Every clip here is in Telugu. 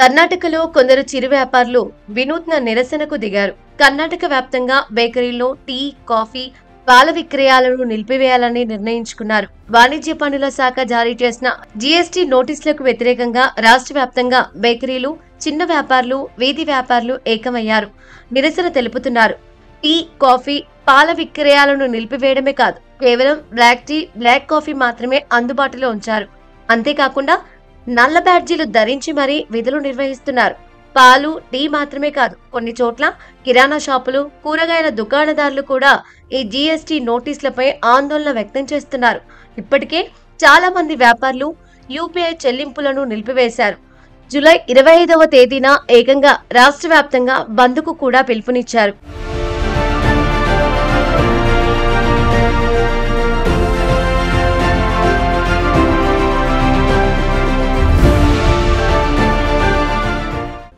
కర్ణాటకలో కొందరు చిరు వ్యాపారులు వినూత్న నిరసనకు దిగారు. కర్ణాటక వ్యాప్తంగా బేకరీల్లో టీ, కాఫీ, పాల విక్రయాలను నిలిపివేయాలని నిర్ణయించుకున్నారు. వాణిజ్య పన్నుల శాఖ జారీ చేసిన జీఎస్టీ నోటీసులకు వ్యతిరేకంగా రాష్ట్ర వ్యాప్తంగా బేకరీలు, చిన్న వ్యాపారులు, వీధి వ్యాపారులు ఏకమయ్యారు. నిరసన తెలుపుతున్నారు. టీ, కాఫీ, పాల విక్రయాలను నిలిపివేయడమే కాదు, కేవలం బ్లాక్ టీ, బ్లాక్ కాఫీ మాత్రమే అందుబాటులో ఉంచారు. అంతేకాకుండా నల్ల బ్యాడ్జీలు ధరించి మరీ విధులు నిర్వహిస్తున్నారు. పాలు, టీ మాత్రమే కాదు, కొన్ని చోట్ల కిరాణా షాపులు, కూరగాయల దుకాణదారులు కూడా ఈ జీఎస్టీ నోటీసులపై ఆందోళన వ్యక్తం చేస్తున్నారు. ఇప్పటికే చాలా మంది వ్యాపారులు యూపీఐ చెల్లింపులను నిలిపివేశారు. జూలై 25వ తేదీన ఏకంగా రాష్ట్ర వ్యాప్తంగా బంద్కు కూడా పిలుపునిచ్చారు.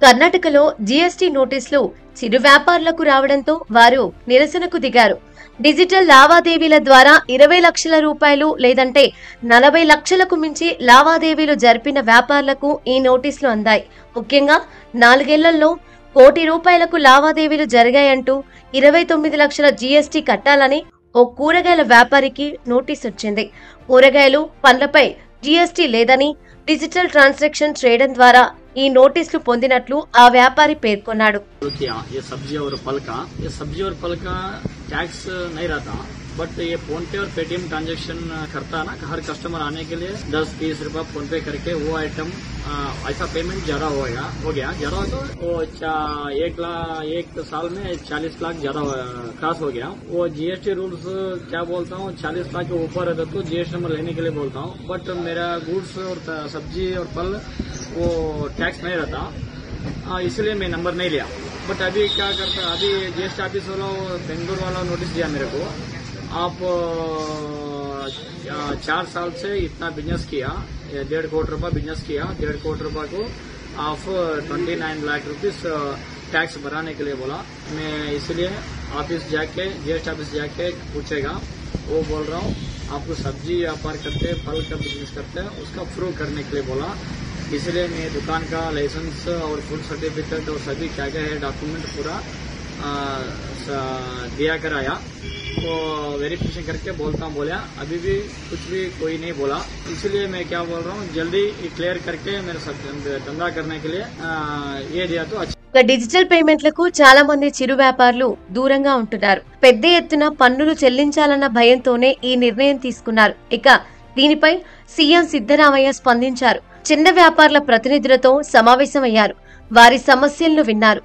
కర్ణాటకలో జీఎస్టీ నోటీసులు చిరు వ్యాపారులకు రావడంతో వారు నిరసనకు దిగారు. డిజిటల్ లావాదేవీల ద్వారా 20 లక్షల రూపాయలు లేదంటే 40 లక్షలకు మించి లావాదేవీలు జరిపిన వ్యాపారులకు ఈ నోటీసులు అందాయి. ముఖ్యంగా 4 ఏళ్లలో ₹1 కోటి లావాదేవీలు జరిగాయంటూ 29 లక్షల జీఎస్టీ కట్టాలని ఓ కూరగాయల వ్యాపారికి నోటీసు వచ్చింది. కూరగాయలు, పండ్లపై జీఎస్టీ లేదని డిజిటల్ ట్రాన్సాక్షన్ చేయడం ద్వారా ఈ నోటీసులు పొందినట్లు ఆ వ్యాపారి పేర్కొన్నాడు. टैक्स नहीं रहता, बट ये फोन पे और पेटीएम ट्रांजेक्शन करता है ना, हर कस्टमर आने के लिए 10-20 रुपया फोन पे करके वो आइटम ऐसा पेमेंट ज्यादा हो गया ज्यादा तो वो एक साल में 40 लाख ज्यादा क्रॉस हो गया। वो जीएसटी रूल्स क्या बोलता हूँ, 40 लाख के ऊपर रहता तो जीएसटी नंबर लेने के लिए बोलता हूँ, बट मेरा गुड्स और सब्जी और फल वो टैक्स नहीं रहता, इसलिए मैं नंबर नहीं लिया। बट अभी क्या करता, अभी जीएसटी ऑफिस वाला बेंगलुरु वाला नोटिस दिया मेरे को, आप 4 साल से इतना बिजनेस किया, 1.5 करोड़ रुपया बिजनेस किया, 1.5 करोड़ रुपया को आप 29 लाख रुपीस टैक्स भराने के लिए बोला। मैं इसलिए ऑफिस जाके जीएसटी ऑफिस जाके पूछेगा, वो बोल रहा हूँ आपको सब्जी व्यापार करते, फल का बिजनेस करते हैं, उसका प्रूव करने के लिए बोला। इसलिए मैं दुकान का लाइसेंस और फूड सर्टिफिकेट और सभी क्या क्या है डॉक्यूमेंट पूरा दिया कर आया, तो वेरिफिकेशन करके बोला अभी भी कुछ भी कोई नहीं बोला। इसलिए मैं क्या बोल रहा हूँ, जल्दी क्लियर करके मेरा धंधा करने के लिए ये दिया तो अच्छा। డిజిటల్ పేమెంట్లకు చాలా మంది చిరు వ్యాపారులు దూరంగా ఉంటున్నారు. పెద్ద ఎత్తున పన్నులు చెల్లించాలన్న భయంతోనే ఈ నిర్ణయం తీసుకున్నారు. ఇక దీనిపై సీఎం సిద్ధరామయ్య స్పందించారు. చిన్న వ్యాపారుల ప్రతినిధులతో సమావేశమయ్యారు. వారి సమస్యలను విన్నారు.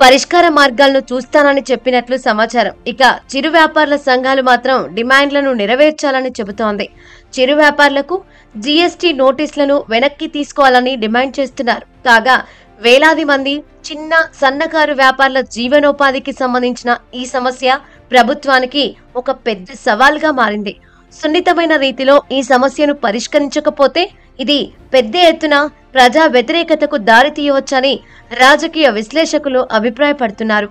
పరిష్కార మార్గాలను చూస్తానని చెప్పినట్లు సమాచారం. ఇక చిరు వ్యాపారుల సంఘాలు మాత్రం డిమాండ్లను నెరవేర్చాలని చెబుతోంది. చిరు వ్యాపారులకు జీఎస్టీ నోటీసులను వెనక్కి తీసుకోవాలని డిమాండ్ చేస్తున్నారు. కాగా వేలాది మంది చిన్న సన్నకారు వ్యాపారుల జీవనోపాధికి సంబంధించిన ఈ సమస్య ప్రభుత్వానికి ఒక పెద్ద సవాల్గా మారింది. సున్నితమైన రీతిలో ఈ సమస్యను పరిష్కరించకపోతే ఇది పెద్ద ఎత్తున ప్రజా వ్యతిరేకతకు దారితీయవచ్చని రాజకీయ విశ్లేషకులు అభిప్రాయపడుతున్నారు.